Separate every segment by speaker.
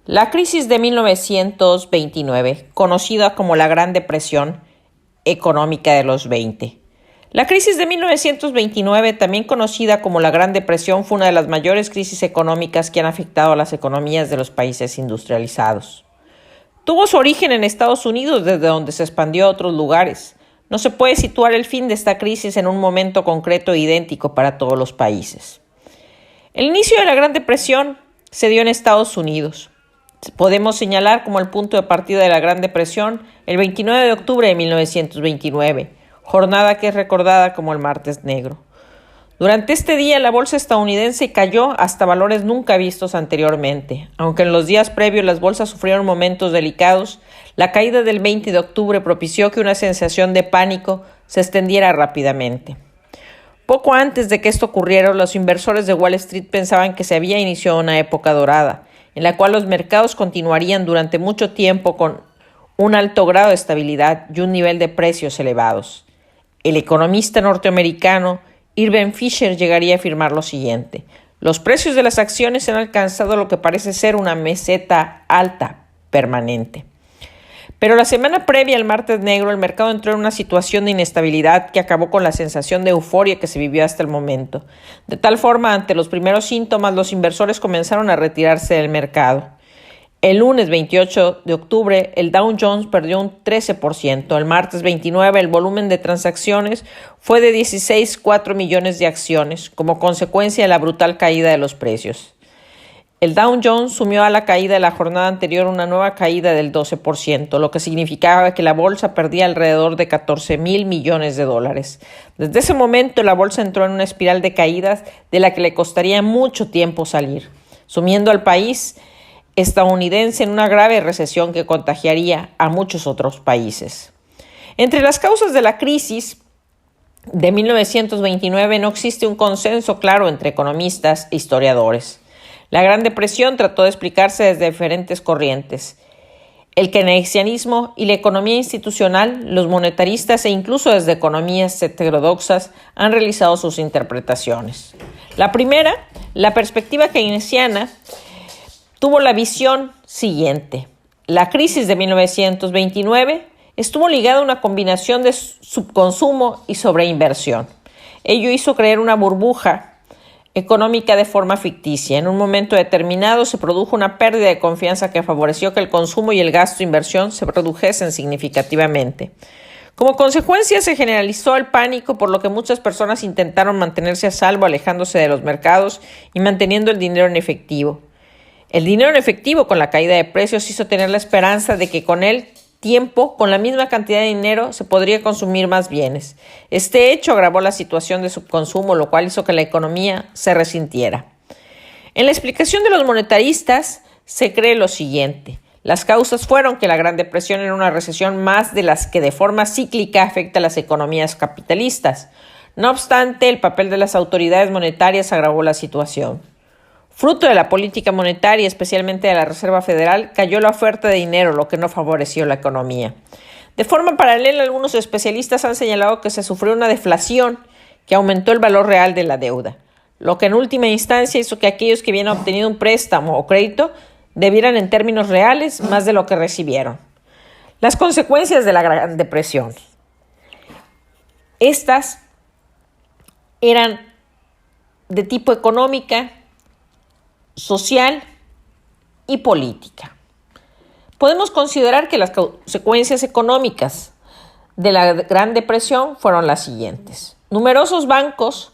Speaker 1: La crisis de 1929, conocida como la Gran Depresión Económica de los 20. La crisis de 1929, también conocida como la Gran Depresión, fue una de las mayores crisis económicas que han afectado a las economías de los países industrializados. Tuvo su origen en Estados Unidos, desde donde se expandió a otros lugares. No se puede situar el fin de esta crisis en un momento concreto e idéntico para todos los países. El inicio de la Gran Depresión se dio en Estados Unidos. Podemos señalar como el punto de partida de la Gran Depresión el 29 de octubre de 1929, jornada que es recordada como el Martes Negro. Durante este día, la bolsa estadounidense cayó hasta valores nunca vistos anteriormente. Aunque en los días previos las bolsas sufrieron momentos delicados, la caída del 20 de octubre propició que una sensación de pánico se extendiera rápidamente. Poco antes de que esto ocurriera, los inversores de Wall Street pensaban que se había iniciado una época dorada, en la cual los mercados continuarían durante mucho tiempo con un alto grado de estabilidad y un nivel de precios elevados. El economista norteamericano Irving Fisher llegaría a afirmar lo siguiente: los precios de las acciones han alcanzado lo que parece ser una meseta alta permanente. Pero la semana previa al Martes Negro, el mercado entró en una situación de inestabilidad que acabó con la sensación de euforia que se vivió hasta el momento. De tal forma, ante los primeros síntomas, los inversores comenzaron a retirarse del mercado. El lunes 28 de octubre, el Dow Jones perdió un 13%. El martes 29, el volumen de transacciones fue de 16,4 millones de acciones, como consecuencia de la brutal caída de los precios. El Dow Jones sumió a la caída de la jornada anterior una nueva caída del 12%, lo que significaba que la bolsa perdía alrededor de 14,000 millones de dólares. Desde ese momento, la bolsa entró en una espiral de caídas de la que le costaría mucho tiempo salir, sumiendo al país estadounidense en una grave recesión que contagiaría a muchos otros países. Entre las causas de la crisis de 1929 no existe un consenso claro entre economistas e historiadores. La Gran Depresión trató de explicarse desde diferentes corrientes: el keynesianismo y la economía institucional. Los monetaristas e incluso desde economías heterodoxas han realizado sus interpretaciones. La primera, la perspectiva keynesiana, tuvo la visión siguiente: la crisis de 1929 estuvo ligada a una combinación de subconsumo y sobreinversión. Ello hizo crear una burbuja económica de forma ficticia. En un momento determinado se produjo una pérdida de confianza que favoreció que el consumo y el gasto de inversión se redujesen significativamente. Como consecuencia, se generalizó el pánico, por lo que muchas personas intentaron mantenerse a salvo, alejándose de los mercados y manteniendo el dinero en efectivo. El dinero en efectivo, con la caída de precios, hizo tener la esperanza de que con el tiempo, con la misma cantidad de dinero, se podría consumir más bienes. Este hecho agravó la situación de subconsumo, lo cual hizo que la economía se resintiera. En la explicación de los monetaristas se cree lo siguiente: las causas fueron que la Gran Depresión era una recesión más de las que de forma cíclica afecta a las economías capitalistas. No obstante, el papel de las autoridades monetarias agravó la situación. Fruto de la política monetaria, especialmente de la Reserva Federal, cayó la oferta de dinero, lo que no favoreció la economía. De forma paralela, algunos especialistas han señalado que se sufrió una deflación que aumentó el valor real de la deuda, lo que en última instancia hizo que aquellos que habían obtenido un préstamo o crédito debieran en términos reales más de lo que recibieron. Las consecuencias de la Gran Depresión. Estas eran de tipo económica, social y política. Podemos considerar que las consecuencias económicas de la Gran Depresión fueron las siguientes: numerosos bancos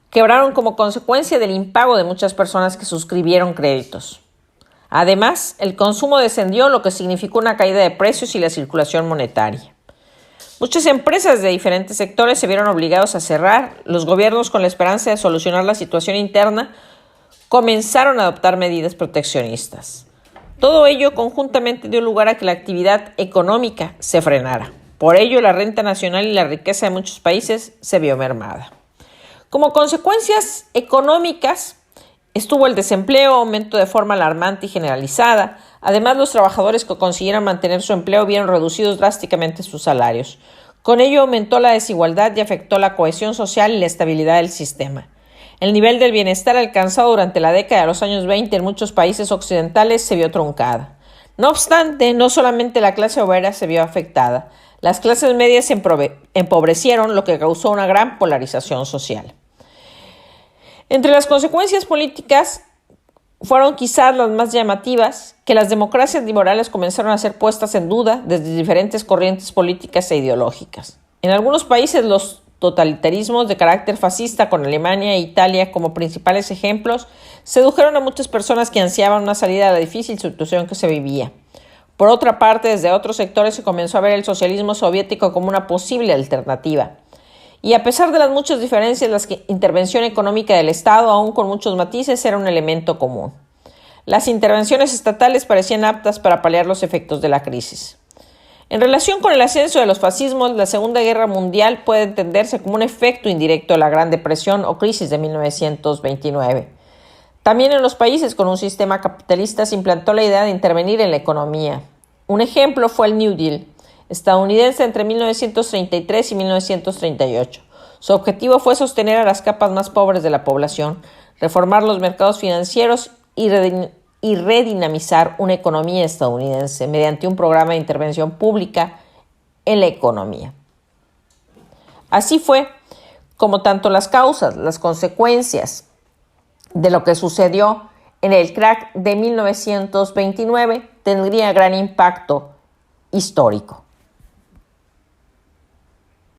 Speaker 1: quebraron como consecuencia del impago de muchas personas que suscribieron créditos. Además, el consumo descendió, lo que significó una caída de precios y la circulación monetaria. Muchas empresas de diferentes sectores se vieron obligados a cerrar. Los gobiernos, con la esperanza de solucionar la situación interna, comenzaron a adoptar medidas proteccionistas. Todo ello conjuntamente dio lugar a que la actividad económica se frenara. Por ello, la renta nacional y la riqueza de muchos países se vio mermada. Como consecuencias económicas, estuvo el desempleo, aumento de forma alarmante y generalizada. Además, los trabajadores que consiguieron mantener su empleo vieron reducidos drásticamente sus salarios. Con ello aumentó la desigualdad y afectó la cohesión social y la estabilidad del sistema. El nivel del bienestar alcanzado durante la década de los años 20 en muchos países occidentales se vio truncada. No obstante, no solamente la clase obrera se vio afectada, las clases medias se empobrecieron, lo que causó una gran polarización social. Entre las consecuencias políticas fueron quizás las más llamativas, que las democracias liberales comenzaron a ser puestas en duda desde diferentes corrientes políticas e ideológicas. En algunos países los totalitarismos de carácter fascista, con Alemania e Italia como principales ejemplos, sedujeron a muchas personas que ansiaban una salida de la difícil situación que se vivía. Por otra parte, desde otros sectores se comenzó a ver el socialismo soviético como una posible alternativa. Y a pesar de las muchas diferencias, la intervención económica del Estado, aún con muchos matices, era un elemento común. Las intervenciones estatales parecían aptas para paliar los efectos de la crisis. En relación con el ascenso de los fascismos, la Segunda Guerra Mundial puede entenderse como un efecto indirecto de la Gran Depresión o crisis de 1929. También en los países con un sistema capitalista se implantó la idea de intervenir en la economía. Un ejemplo fue el New Deal estadounidense entre 1933 y 1938. Su objetivo fue sostener a las capas más pobres de la población, reformar los mercados financieros y redinamizar una economía estadounidense mediante un programa de intervención pública en la economía. Así fue como tanto las causas, las consecuencias de lo que sucedió en el crack de 1929 tendría gran impacto histórico.